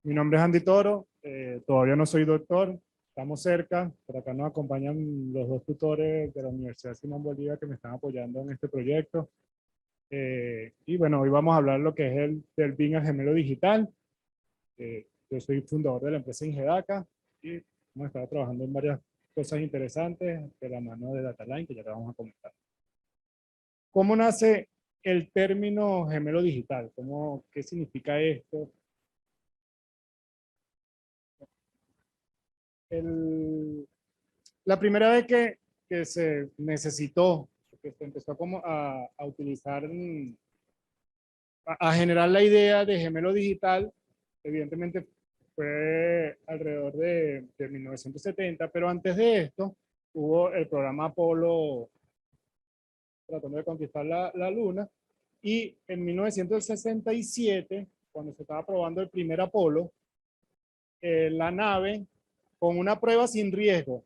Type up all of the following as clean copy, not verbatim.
Mi nombre es Andy Toro, todavía no soy doctor, estamos cerca, por acá nos acompañan los dos tutores de la Universidad Simón Bolívar que me están apoyando en este proyecto. Y bueno, hoy vamos a hablar lo que es del BIM al gemelo digital. Yo soy fundador de la empresa Ingedaca y hemos estado trabajando en varias cosas interesantes de la mano de DataLine, que ya te vamos a comentar. ¿Cómo nace el término gemelo digital? ¿Qué significa esto? El, la primera vez que se necesitó, que se empezó a utilizar, a generar la idea de gemelo digital, evidentemente fue alrededor de 1970, pero antes de esto hubo el programa Apolo tratando de conquistar la Luna, y en 1967, cuando se estaba probando el primer Apolo, la nave, con una prueba sin riesgo,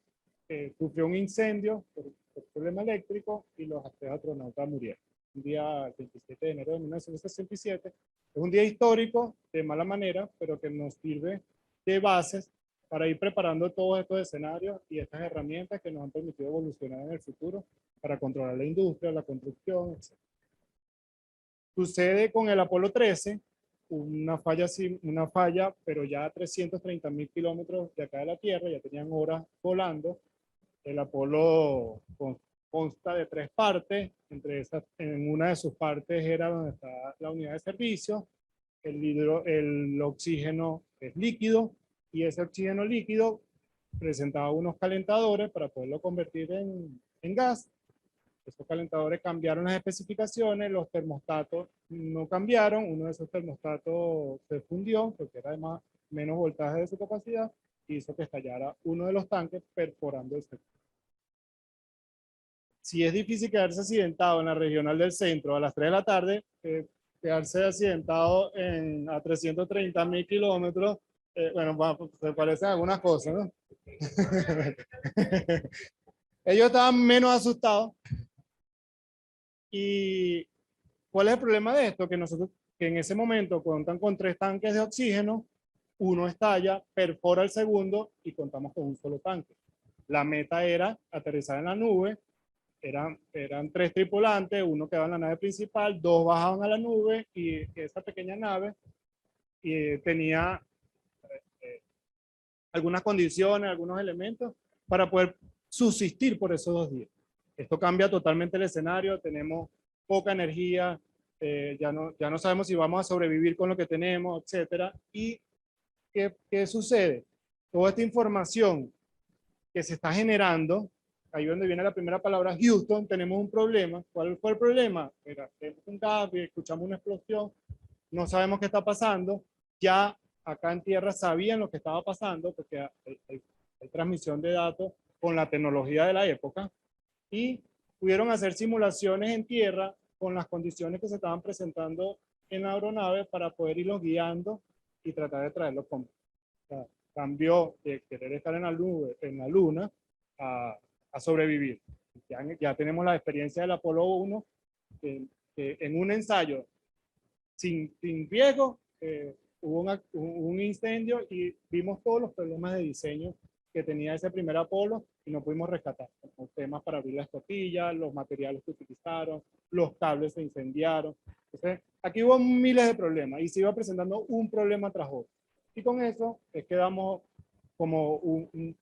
sufrió un incendio por problema eléctrico y los tres astronautas murieron. Un día 27 de enero de 1967. Es un día histórico, de mala manera, pero que nos sirve de bases para ir preparando todos estos escenarios y estas herramientas que nos han permitido evolucionar en el futuro para controlar la industria, la construcción, etc. Sucede con el Apolo 13, una falla, pero ya a 330.000 kilómetros de acá de la Tierra, ya tenían horas volando. El Apolo consta de 3 partes, en una de sus partes era donde está la unidad de servicio, el oxígeno es líquido, y ese oxígeno líquido presentaba unos calentadores para poderlo convertir en gas. Esos calentadores cambiaron las especificaciones, los termostatos no cambiaron, uno de esos termostatos se fundió porque era además menos voltaje de su capacidad, y hizo que estallara uno de los tanques perforando el sector. Si es difícil quedarse accidentado en la regional del centro a las 3 de la tarde, quedarse accidentado a 330.000 kilómetros, bueno, se parecen algunas cosas, ¿no? Ellos estaban menos asustados. ¿Y cuál es el problema de esto? Que en ese momento cuentan con 3 tanques de oxígeno, uno estalla, perfora el segundo y contamos con un solo tanque. La meta era aterrizar en la nube, eran 3 tripulantes, uno quedaba en la nave principal, 2 bajaban a la nube, y esa pequeña nave tenía eh, algunas condiciones, algunos elementos para poder subsistir por esos 2 días. Esto cambia totalmente el escenario, tenemos poca energía, ya no sabemos si vamos a sobrevivir con lo que tenemos, etcétera. ¿Y qué sucede? Toda esta información que se está generando, ahí es donde viene la primera palabra, Houston, tenemos un problema. ¿Cuál fue el problema? Mira, tenemos un cambio, escuchamos una explosión, no sabemos qué está pasando. Ya acá en tierra sabían lo que estaba pasando porque hay transmisión de datos con la tecnología de la época, y pudieron hacer simulaciones en tierra con las condiciones que se estaban presentando en la aeronave para poder irlos guiando y tratar de traerlos con. O sea, cambió de querer estar en la luna a sobrevivir. Ya tenemos la experiencia del Apolo 1, que en un ensayo sin riesgo, hubo un incendio y vimos todos los problemas de diseño que tenía ese primer Apolo y no pudimos rescatar. Los temas para abrir las costillas, los materiales que utilizaron, los cables se incendiaron. Entonces, aquí hubo miles de problemas y se iba presentando un problema tras otro. Y con eso es que damos como un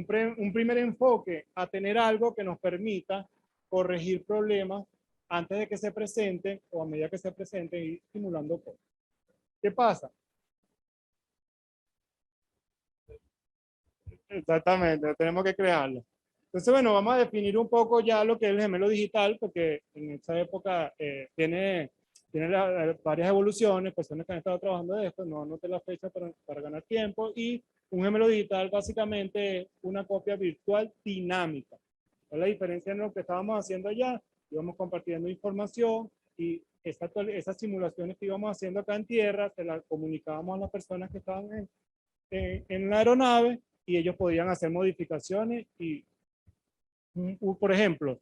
primer enfoque a tener algo que nos permita corregir problemas antes de que se presenten o a medida que se presenten, y simulando cosas. ¿Qué pasa? Exactamente, tenemos que crearlo. Entonces, bueno, vamos a definir un poco ya lo que es el gemelo digital, porque en esta época tiene varias evoluciones, personas que han estado trabajando de esto, no anoté la fecha para ganar tiempo, y un gemelo digital básicamente es una copia virtual dinámica. ¿Cuál es la diferencia en lo que estábamos haciendo allá? Íbamos compartiendo información, y esas simulaciones que íbamos haciendo acá en tierra, se las comunicábamos a las personas que estaban en la aeronave, y ellos podían hacer modificaciones y, por ejemplo,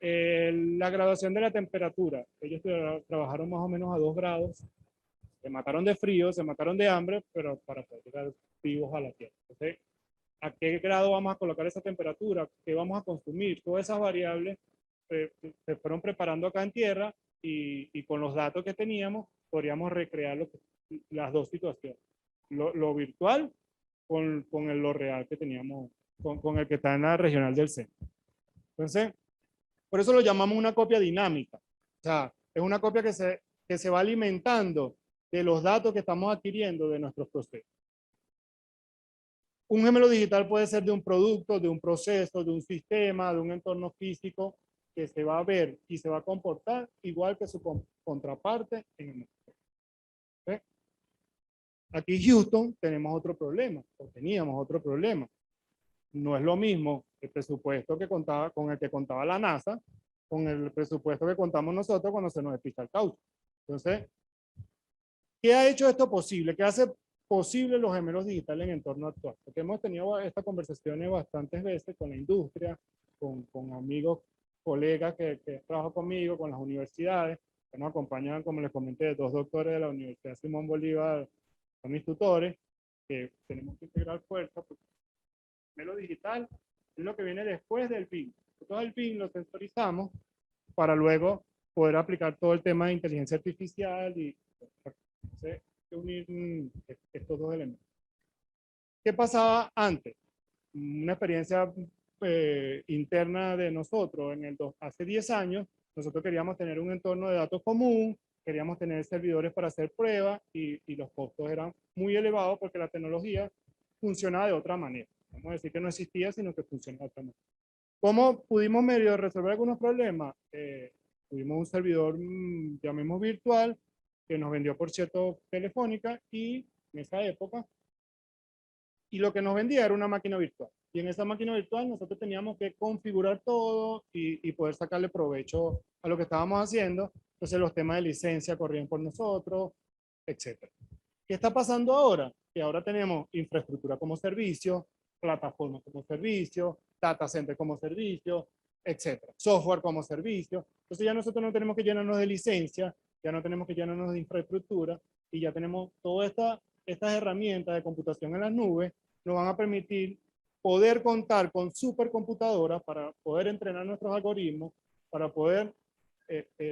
la graduación de la temperatura. Ellos trabajaron más o menos a 2 grados Se mataron de frío, se mataron de hambre, pero para poder llegar vivos a la Tierra. Entonces, ¿a qué grado vamos a colocar esa temperatura? ¿Qué vamos a consumir? Todas esas variables se fueron preparando acá en Tierra y con los datos que teníamos podríamos recrear las dos situaciones. Lo virtual con lo real que teníamos, con el que está en la regional del centro. Entonces, por eso lo llamamos una copia dinámica. O sea, es una copia que se va alimentando de los datos que estamos adquiriendo de nuestros procesos. Un gemelo digital puede ser de un producto, de un proceso, de un sistema, de un entorno físico que se va a ver y se va a comportar igual que su contraparte en el mundo. ¿Sí? Aquí en Houston tenemos otro problema, o teníamos otro problema. No es lo mismo el presupuesto con el que contaba la NASA con el presupuesto que contamos nosotros cuando se nos despista el caucho. Entonces, ¿qué ha hecho esto posible? ¿Qué hace posible los gemelos digitales en el entorno actual? Porque hemos tenido estas conversaciones bastantes veces con la industria, con amigos, colegas que trabajan conmigo, con las universidades, que nos acompañan, como les comenté, 2 doctores de la Universidad Simón Bolívar, son mis tutores, que tenemos que integrar fuerza, porque el gemelo digital es lo que viene después del PIN. Todo el PIN lo sensorizamos para luego poder aplicar todo el tema de inteligencia artificial y entonces, unir estos dos elementos. ¿Qué pasaba antes? Una experiencia interna de nosotros hace 10 años, nosotros queríamos tener un entorno de datos común, queríamos tener servidores para hacer pruebas y los costos eran muy elevados porque la tecnología funcionaba de otra manera. Vamos a decir que no existía, sino que funcionaba de otra manera. ¿Cómo pudimos medio resolver algunos problemas? Tuvimos un servidor, llamemos virtual, que nos vendió, por cierto, Telefónica, y en esa época, y lo que nos vendía era una máquina virtual. Y en esa máquina virtual nosotros teníamos que configurar todo y poder sacarle provecho a lo que estábamos haciendo. Entonces los temas de licencia corrían por nosotros, etc. ¿Qué está pasando ahora? Que ahora tenemos infraestructura como servicio, plataformas como servicio, data center como servicio, etc. Software como servicio. Entonces ya nosotros no tenemos que llenarnos de licencia, ya no tenemos que llenarnos de infraestructura y ya tenemos todas estas herramientas de computación en las nubes, nos van a permitir poder contar con supercomputadoras para poder entrenar nuestros algoritmos, para poder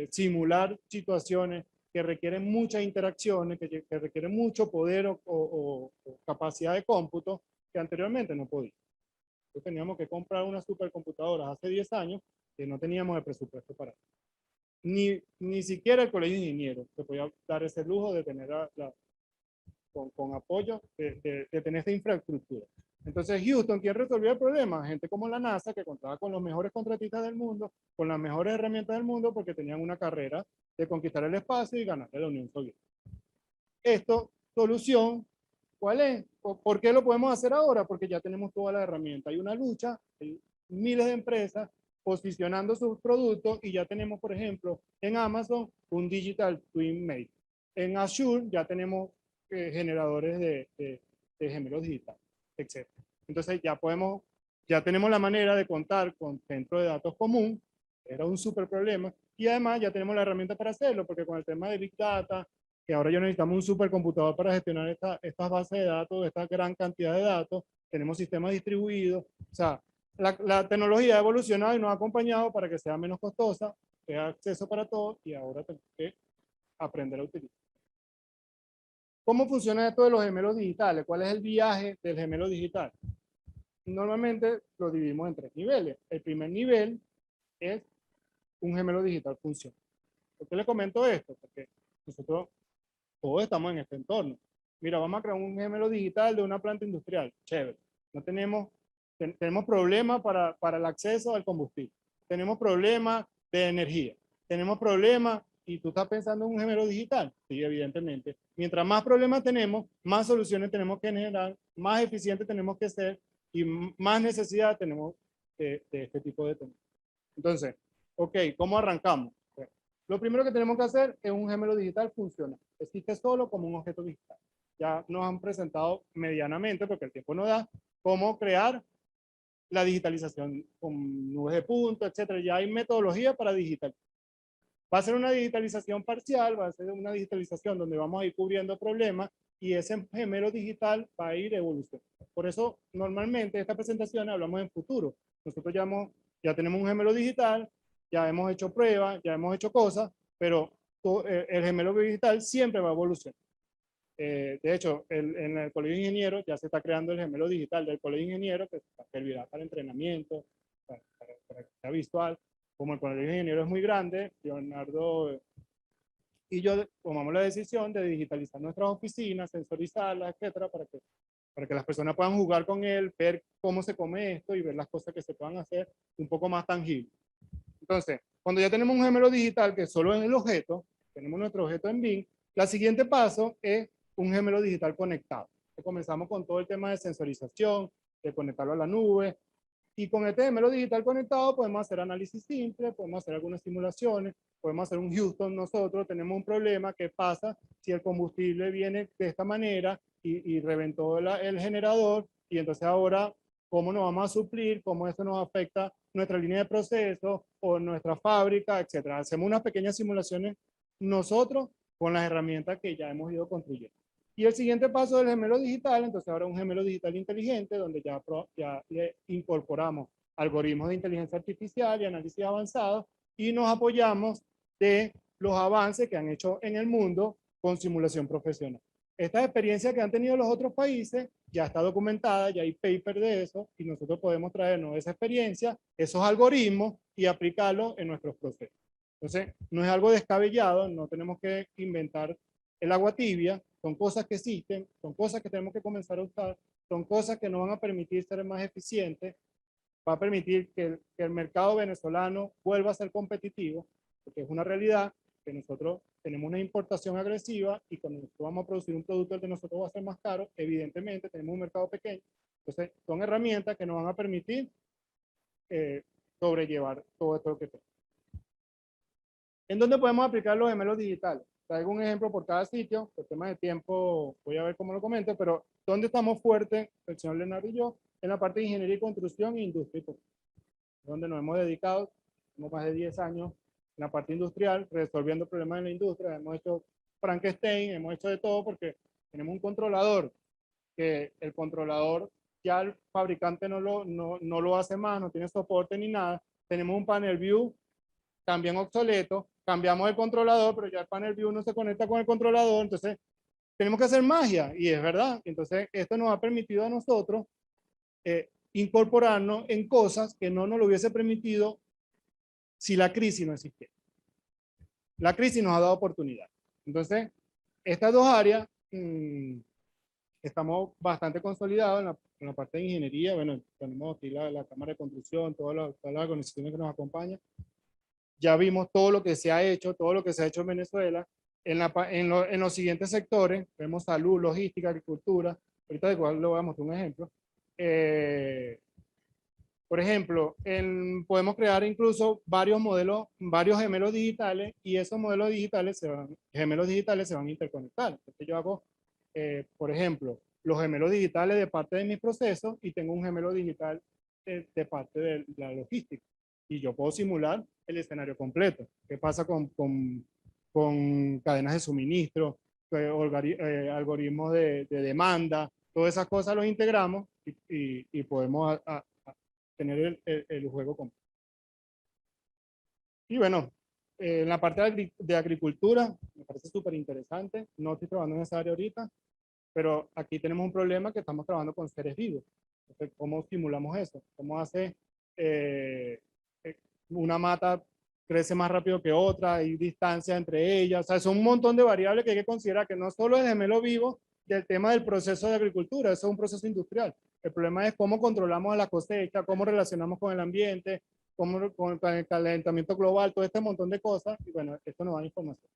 simular situaciones que requieren muchas interacciones, que requieren mucho poder o capacidad de cómputo que anteriormente no podía. Entonces teníamos que comprar unas supercomputadoras hace 10 años que no teníamos el presupuesto para eso. Ni siquiera el colegio de ingenieros se podía dar ese lujo de tener con apoyo de tener esta infraestructura. Entonces Houston, ¿quién resolvió el problema? Gente como la NASA, que contaba con los mejores contratistas del mundo, con las mejores herramientas del mundo, porque tenían una carrera de conquistar el espacio y ganar a la Unión Soviética. Esto, solución, ¿cuál es? ¿Por qué lo podemos hacer ahora? Porque ya tenemos toda la herramienta. Hay una lucha, hay miles de empresas posicionando sus productos y ya tenemos, por ejemplo, en Amazon un Digital Twin Mate. En Azure ya tenemos generadores de gemelos digitales, etc. Entonces ya tenemos la manera de contar con centro de datos común, era un súper problema, y además ya tenemos la herramienta para hacerlo, porque con el tema de Big Data, que ahora ya necesitamos un supercomputador para gestionar estas bases de datos, esta gran cantidad de datos, tenemos sistemas distribuidos, o sea, la tecnología ha evolucionado y nos ha acompañado para que sea menos costosa, tenga acceso para todos, y ahora tenemos que aprender a utilizar. ¿Cómo funciona esto de los gemelos digitales? ¿Cuál es el viaje del gemelo digital? Normalmente lo dividimos en 3 niveles. El primer nivel es un gemelo digital funcional. ¿Por qué les comento esto? Porque nosotros todos estamos en este entorno. Mira, vamos a crear un gemelo digital de una planta industrial. Chévere. No tenemos problemas para el acceso al combustible. Tenemos problemas de energía. Tenemos problemas, y tú estás pensando en un gemelo digital. Sí, evidentemente. Mientras más problemas tenemos, más soluciones tenemos que generar, más eficientes tenemos que ser y más necesidad tenemos de este tipo de temas. Entonces, ok, ¿cómo arrancamos? Lo primero que tenemos que hacer es un gemelo digital funcional. Existe solo como un objeto digital. Ya nos han presentado medianamente, porque el tiempo no da, cómo crear la digitalización con nubes de puntos, etcétera. Ya hay metodología para digitalizar. Va a ser una digitalización parcial, va a ser una digitalización donde vamos a ir cubriendo problemas y ese gemelo digital va a ir evolucionando. Por eso, normalmente, esta presentación hablamos en futuro. Nosotros ya tenemos un gemelo digital, ya hemos hecho pruebas, ya hemos hecho cosas, pero el gemelo digital siempre va a evolucionar. De hecho, en el Colegio de Ingenieros ya se está creando el gemelo digital del Colegio de Ingenieros, que servirá para entrenamiento, para que sea visual. Como el Colegio de Ingenieros es muy grande, Leonardo y yo tomamos la decisión de digitalizar nuestras oficinas, sensorizarlas, etcétera, para que las personas puedan jugar con él, ver cómo se come esto y ver las cosas que se puedan hacer un poco más tangibles. Entonces, cuando ya tenemos un gemelo digital que solo es el objeto, tenemos nuestro objeto en BIM, el siguiente paso es un gemelo digital conectado. Comenzamos con todo el tema de sensorización, de conectarlo a la nube, y con este gemelo digital conectado podemos hacer análisis simple, podemos hacer algunas simulaciones, podemos hacer un Houston nosotros, tenemos un problema, ¿qué pasa si el combustible viene de esta manera y reventó el generador? Y entonces ahora, ¿cómo nos vamos a suplir? ¿Cómo eso nos afecta nuestra línea de proceso o nuestra fábrica, etcétera? Hacemos unas pequeñas simulaciones nosotros con las herramientas que ya hemos ido construyendo. Y el siguiente paso del gemelo digital, entonces ahora un gemelo digital inteligente, donde ya le incorporamos algoritmos de inteligencia artificial y análisis avanzado, y nos apoyamos de los avances que han hecho en el mundo con simulación profesional. Esta experiencia que han tenido los otros países ya está documentada, ya hay paper de eso, y nosotros podemos traernos esa experiencia, esos algoritmos, y aplicarlos en nuestros procesos. Entonces, no es algo descabellado, no tenemos que inventar el agua tibia, son cosas que existen, son cosas que tenemos que comenzar a usar, son cosas que nos van a permitir ser más eficientes, va a permitir que el mercado venezolano vuelva a ser competitivo, porque es una realidad que nosotros tenemos una importación agresiva y cuando nosotros vamos a producir un producto el de nosotros va a ser más caro, evidentemente tenemos un mercado pequeño, entonces son herramientas que nos van a permitir sobrellevar todo esto que tenemos. ¿En dónde podemos aplicar los gemelos digitales? Traigo un ejemplo por cada sitio, por temas de tiempo voy a ver cómo lo comento, pero ¿dónde estamos fuertes, el señor Leonardo y yo? En la parte de ingeniería y construcción e industria, donde nos hemos dedicado, tenemos más de 10 años en la parte industrial, resolviendo problemas en la industria, hemos hecho Frankenstein, hemos hecho de todo porque tenemos un controlador, que el controlador ya el fabricante no lo hace más, no tiene soporte ni nada, tenemos un panel view también obsoleto, cambiamos el controlador, pero ya el panel view no se conecta con el controlador, entonces tenemos que hacer magia, y es verdad. Entonces, esto nos ha permitido a nosotros incorporarnos en cosas que no nos lo hubiese permitido si la crisis no existiera. La crisis nos ha dado oportunidad. Entonces, estas dos áreas estamos bastante consolidados en la parte de ingeniería. Bueno, tenemos aquí la Cámara de Construcción, todas las organizaciones que nos acompañan. Ya vimos todo lo que se ha hecho, todo lo que se ha hecho en Venezuela. En los siguientes sectores, vemos salud, logística, agricultura. Ahorita de cual le voy a mostrar un ejemplo. Por ejemplo, podemos crear incluso varios modelos, varios gemelos digitales, y esos modelos digitales gemelos digitales se van a interconectar. Entonces yo hago, por ejemplo, los gemelos digitales de parte de mis procesos y tengo un gemelo digital de parte de la logística. Y yo puedo simular el escenario completo. ¿Qué pasa con cadenas de suministro, algoritmos de demanda? Todas esas cosas los integramos y podemos tener el juego completo. Y bueno, en la parte de agricultura, me parece súper interesante. No estoy trabajando en esa área ahorita, pero aquí tenemos un problema que estamos trabajando con seres vivos. Entonces, ¿cómo simulamos eso? ¿Cómo hace una mata crece más rápido que otra? Hay distancia entre ellas. O sea, son un montón de variables que hay que considerar, que no solo es gemelo vivo del tema del proceso de agricultura, eso es un proceso industrial. El problema es cómo controlamos la cosecha, cómo relacionamos con el ambiente, cómo con el calentamiento global, todo este montón de cosas. Y bueno, esto nos da información.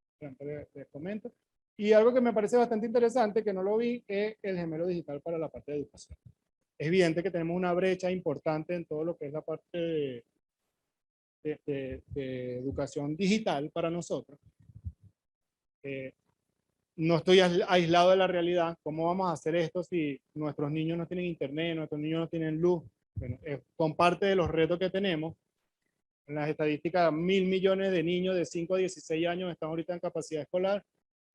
Les comento. Y algo que me parece bastante interesante, que no lo vi, es el gemelo digital para la parte de educación. Es evidente que tenemos una brecha importante en todo lo que es la parte de educación digital para nosotros. No estoy aislado de la realidad. ¿Cómo vamos a hacer esto si nuestros niños no tienen internet, nuestros niños no tienen luz? Bueno, son parte de los retos que tenemos. En las estadísticas, 1.000 millones de niños de 5 a 16 años están ahorita en capacidad escolar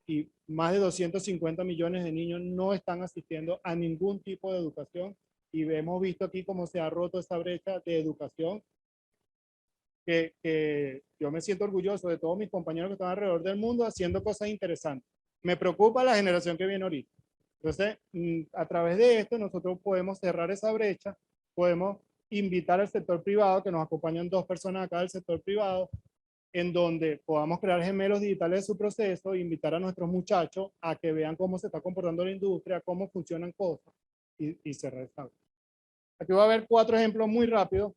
y más de 250 millones de niños no están asistiendo a ningún tipo de educación. Y hemos visto aquí cómo se ha roto esa brecha de educación, que yo me siento orgulloso de todos mis compañeros que están alrededor del mundo haciendo cosas interesantes. Me preocupa la generación que viene ahorita. Entonces, a través de esto, nosotros podemos cerrar esa brecha, podemos invitar al sector privado, que nos acompañan 2 personas acá del sector privado, en donde podamos crear gemelos digitales de su proceso, invitar a nuestros muchachos a que vean cómo se está comportando la industria, cómo funcionan cosas, y cerrar esta brecha. Aquí va a haber 4 ejemplos muy rápidos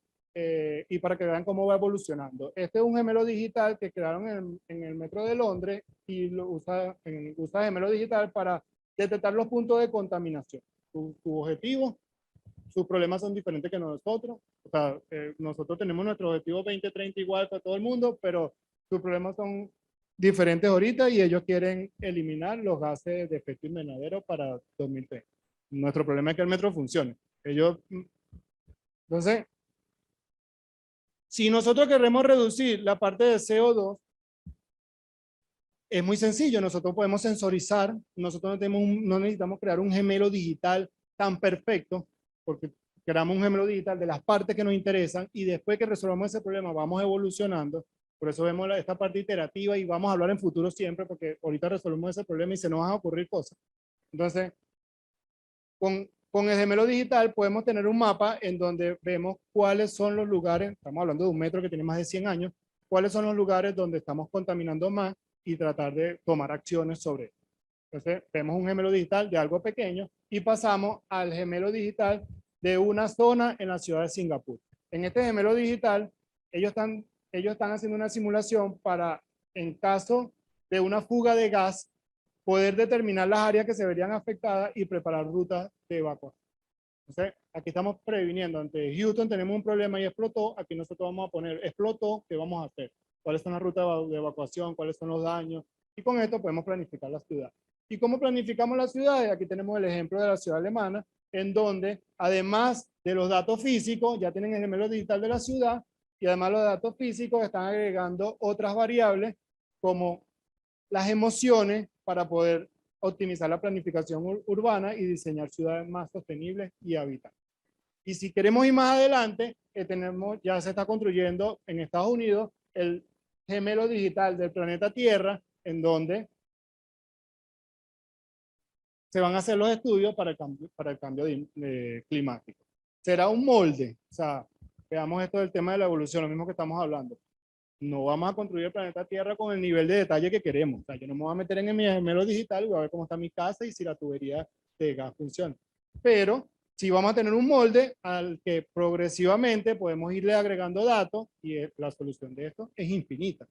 y para que vean cómo va evolucionando. Este es un gemelo digital que crearon en el metro de Londres y usa gemelo digital para detectar los puntos de contaminación. Su objetivo, sus problemas son diferentes que nosotros. O sea, nosotros tenemos nuestro objetivo 2030 igual para todo el mundo, pero sus problemas son diferentes ahorita y ellos quieren eliminar los gases de efecto invernadero para 2030. Nuestro problema es que el metro funcione. Entonces, si nosotros queremos reducir la parte de CO2, es muy sencillo. Nosotros podemos sensorizar. Nosotros no necesitamos crear un gemelo digital tan perfecto, porque creamos un gemelo digital de las partes que nos interesan y después que resolvamos ese problema vamos evolucionando. Por eso vemos esta parte iterativa y vamos a hablar en futuro siempre, porque ahorita resolvemos ese problema y se nos van a ocurrir cosas. Entonces, con el gemelo digital podemos tener un mapa en donde vemos cuáles son los lugares, estamos hablando de un metro que tiene más de 100 años, cuáles son los lugares donde estamos contaminando más y tratar de tomar acciones sobre eso. Entonces, vemos un gemelo digital de algo pequeño y pasamos al gemelo digital de una zona en la ciudad de Singapur. En este gemelo digital, ellos están haciendo una simulación para, en caso de una fuga de gas, poder determinar las áreas que se verían afectadas y preparar rutas de evacuación. Entonces, aquí estamos previniendo. Ante Houston tenemos un problema y explotó. Aquí nosotros vamos a poner, explotó, ¿qué vamos a hacer? ¿Cuáles son las rutas de evacuación? ¿Cuáles son los daños? Y con esto podemos planificar la ciudad. ¿Y cómo planificamos las ciudades? Aquí tenemos el ejemplo de la ciudad alemana, en donde, además de los datos físicos, ya tienen el gemelo digital de la ciudad, y además los datos físicos están agregando otras variables, como las emociones, para poder optimizar la planificación urbana y diseñar ciudades más sostenibles y habitables. Y si queremos ir más adelante, ya se está construyendo en Estados Unidos el gemelo digital del planeta Tierra, en donde se van a hacer los estudios para el cambio climático. Será un molde, o sea, veamos esto del tema de la evolución, lo mismo que estamos hablando. No vamos a construir el planeta Tierra con el nivel de detalle que queremos. O sea, yo no me voy a meter en mi gemelo digital y voy a ver cómo está mi casa y si la tubería de gas funciona. Pero sí vamos a tener un molde al que progresivamente podemos irle agregando datos y la solución de esto es infinita.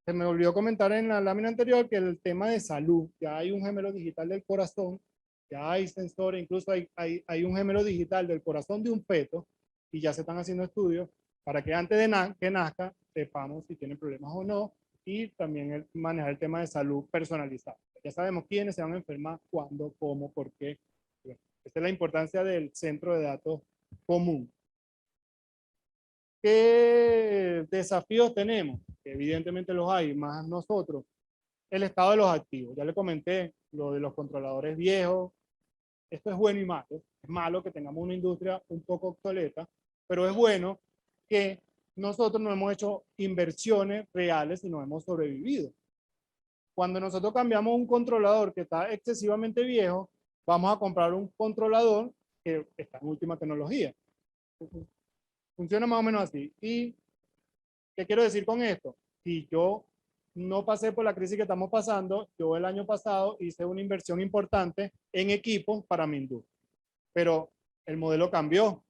Se me olvidó comentar en la lámina anterior que el tema de salud, ya hay un gemelo digital del corazón, ya hay sensores, incluso hay un gemelo digital del corazón de un feto y ya se están haciendo estudios para que antes de que nazca sepamos si tienen problemas o no y también manejar el tema de salud personalizado. Ya sabemos quiénes se van a enfermar, cuándo, cómo, por qué. Bueno, esa es la importancia del centro de datos común. ¿Qué desafíos tenemos? Evidentemente los hay, más nosotros. El estado de los activos. Ya le comenté lo de los controladores viejos. Esto es bueno y malo. Es malo que tengamos una industria un poco obsoleta, pero es bueno que nosotros no hemos hecho inversiones reales y no hemos sobrevivido. Cuando nosotros cambiamos un controlador que está excesivamente viejo, vamos a comprar un controlador que está en última tecnología. Funciona más o menos así. ¿Y qué quiero decir con esto? Si yo no pasé por la crisis que estamos pasando, yo el año pasado hice una inversión importante en equipos para mi industria. Pero el modelo cambió.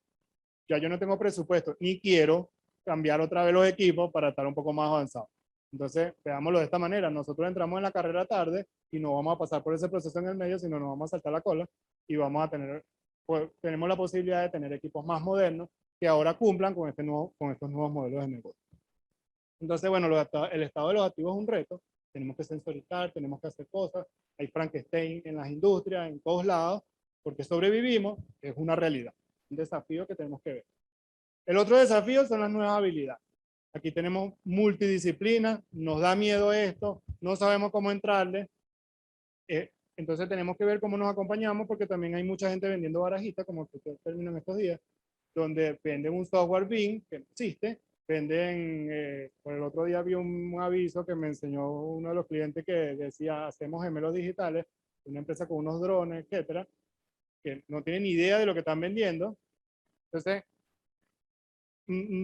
Ya yo no tengo presupuesto, ni quiero cambiar otra vez los equipos para estar un poco más avanzado. Entonces, veámoslo de esta manera. Nosotros entramos en la carrera tarde y no vamos a pasar por ese proceso en el medio, sino nos vamos a saltar la cola y vamos a tener, pues, tenemos la posibilidad de tener equipos más modernos que ahora cumplan con estos nuevos modelos de negocio. Entonces, bueno, el estado de los activos es un reto. Tenemos que sensorizar, tenemos que hacer cosas. Hay Frankenstein en las industrias, en todos lados, porque sobrevivimos, es una realidad, un desafío que tenemos que ver. El otro desafío son las nuevas habilidades. Aquí tenemos multidisciplina, nos da miedo esto, no sabemos cómo entrarle. Entonces tenemos que ver cómo nos acompañamos, porque también hay mucha gente vendiendo barajitas, como que terminan estos días, donde venden un software BIM que no existe, venden, por el otro día vi un aviso que me enseñó uno de los clientes que decía, hacemos gemelos digitales, una empresa con unos drones, etcétera, que no tienen ni idea de lo que están vendiendo. Entonces,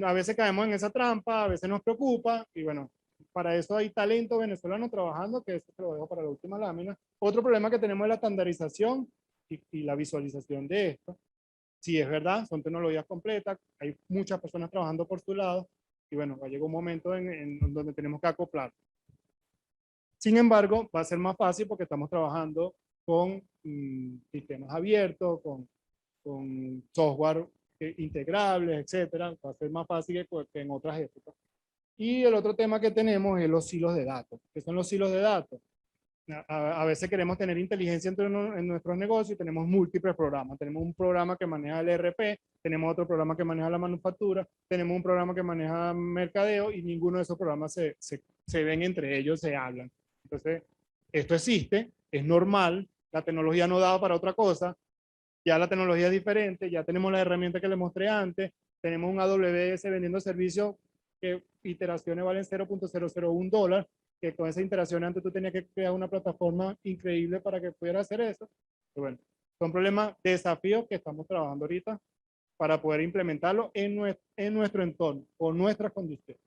a veces caemos en esa trampa, a veces nos preocupa, y bueno, para eso hay talento venezolano trabajando, que eso te lo dejo para la última lámina. Otro problema que tenemos es la estandarización y la visualización de esto. Sí, es verdad, son tecnologías completas, hay muchas personas trabajando por su lado, y bueno, va a llegar un momento en donde tenemos que acoplar. Sin embargo, va a ser más fácil porque estamos trabajando con sistemas abiertos, con software integrables, etcétera. Va a ser más fácil que en otras épocas. Y el otro tema que tenemos es los silos de datos. ¿Qué son los silos de datos? A veces queremos tener inteligencia en nuestros negocios y tenemos múltiples programas. Tenemos un programa que maneja el ERP, tenemos otro programa que maneja la manufactura, tenemos un programa que maneja mercadeo y ninguno de esos programas se ven entre ellos, se hablan. Entonces, esto existe, es normal, la tecnología no daba para otra cosa, ya la tecnología es diferente, ya tenemos la herramienta que les mostré antes, tenemos un AWS vendiendo servicios que iteraciones valen $0.001, que con esa interacción antes tú tenías que crear una plataforma increíble para que pudieras hacer eso. Pero bueno, son problemas, desafíos que estamos trabajando ahorita para poder implementarlo en nuestro entorno, con nuestras condiciones.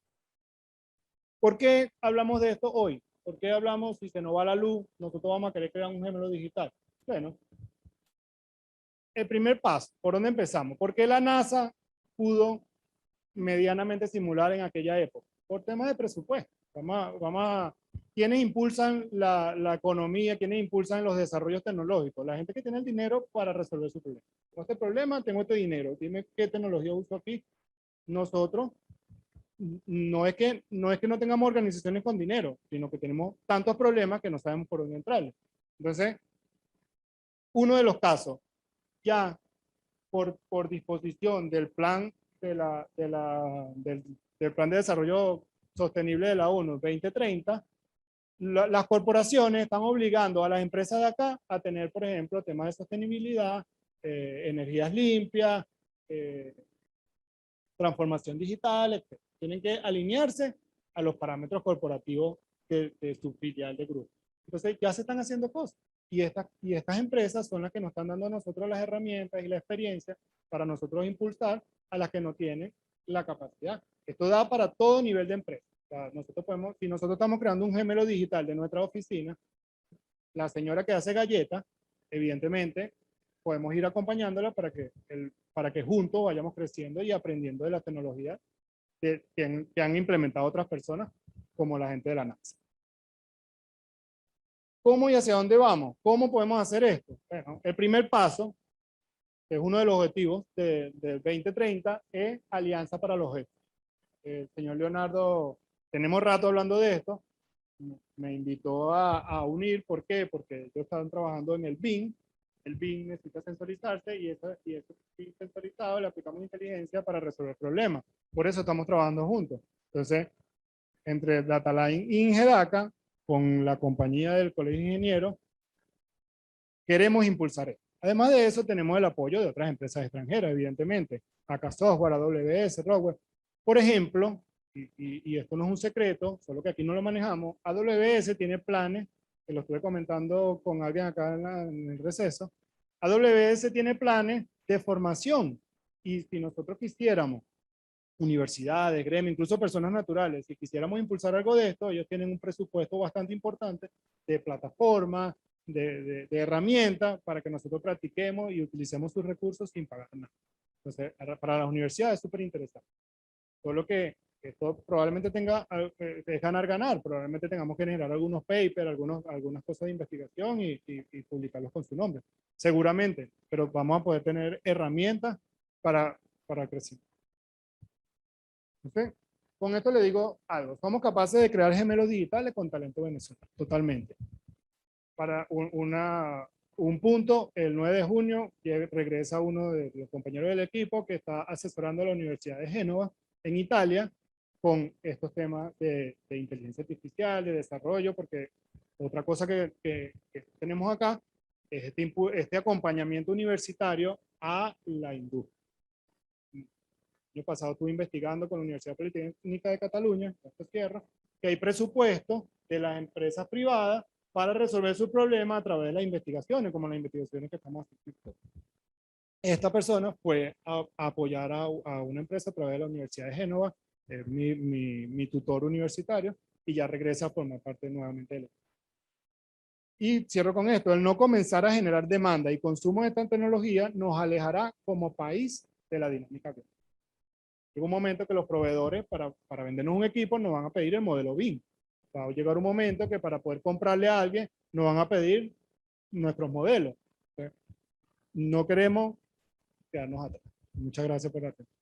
¿Por qué hablamos de esto hoy? ¿Por qué hablamos si se nos va la luz, nosotros vamos a querer crear un gemelo digital? Bueno, el primer paso, ¿por dónde empezamos? ¿Por qué la NASA pudo medianamente simular en aquella época? Por temas de presupuesto. ¿Quiénes impulsan la economía? ¿Quiénes impulsan los desarrollos tecnológicos? La gente que tiene el dinero para resolver su problema. Tengo este problema, tengo este dinero. Dime qué tecnología uso aquí. Nosotros, no es que no tengamos organizaciones con dinero, sino que tenemos tantos problemas que no sabemos por dónde entrarle. Entonces, uno de los casos, ya por disposición del plan del plan de desarrollo sostenible de la ONU 2030, las corporaciones están obligando a las empresas de acá a tener, por ejemplo, temas de sostenibilidad, energías limpias, transformación digital, etc. Tienen que alinearse a los parámetros corporativos de su filial de grupo. Entonces ya se están haciendo cosas. Y estas empresas son las que nos están dando a nosotros las herramientas y la experiencia para nosotros impulsar a las que no tienen la capacidad. Esto da para todo nivel de empresa. O sea, si nosotros estamos creando un gemelo digital de nuestra oficina, la señora que hace galletas, evidentemente, podemos ir acompañándola para que juntos vayamos creciendo y aprendiendo de la tecnología que han implementado otras personas, como la gente de la NASA. ¿Cómo y hacia dónde vamos? ¿Cómo podemos hacer esto? Bueno, el primer paso, que es uno de los objetivos del 2030, es Alianza para los Objetivos. El señor Leonardo, tenemos rato hablando de esto, me invitó a unir. ¿Por qué? Porque ellos estaban trabajando en el BIM. El BIM necesita sensorizarse y eso BIM sensorizado le aplicamos inteligencia para resolver problemas. Por eso estamos trabajando juntos. Entonces, entre Dataline y Ingedaka, con la compañía del Colegio de Ingenieros, queremos impulsar esto. Además de eso, tenemos el apoyo de otras empresas extranjeras, evidentemente. AK Software, AWS, Rockwell. Por ejemplo, y esto no es un secreto, solo que aquí no lo manejamos, AWS tiene planes, que lo estuve comentando con alguien acá en el receso. AWS tiene planes de formación, y si nosotros quisiéramos, universidades, gremios, incluso personas naturales, si quisiéramos impulsar algo de esto, ellos tienen un presupuesto bastante importante de plataformas, de herramientas para que nosotros practiquemos y utilicemos sus recursos sin pagar nada. Entonces, para las universidades es súper interesante. Solo que esto probablemente es ganar, probablemente tengamos que generar algunos papers, algunas cosas de investigación y publicarlos con su nombre. Seguramente, pero vamos a poder tener herramientas para crecer. ¿Okay? Con esto le digo algo. Somos capaces de crear gemelos digitales con talento venezolano, totalmente. Para un punto, el 9 de junio regresa uno de los compañeros del equipo que está asesorando a la Universidad de Génova en Italia con estos temas de inteligencia artificial, de desarrollo, porque otra cosa que tenemos acá es este acompañamiento universitario a la industria. El año pasado estuve investigando con la Universidad Politécnica de Cataluña, esta tierra, que hay presupuestos de las empresas privadas para resolver su problema a través de las investigaciones, como las investigaciones que estamos haciendo. Esta persona fue a apoyar a una empresa a través de la Universidad de Génova, mi tutor universitario, y ya regresa a formar parte nuevamente del equipo. Y cierro con esto, el no comenzar a generar demanda y consumo de esta tecnología nos alejará como país de la dinámica global. Llega un momento que los proveedores para vendernos un equipo nos van a pedir el modelo BIM. Va a llegar un momento que para poder comprarle a alguien nos van a pedir nuestros modelos. No queremos quedarnos atrás. Muchas gracias por la atención.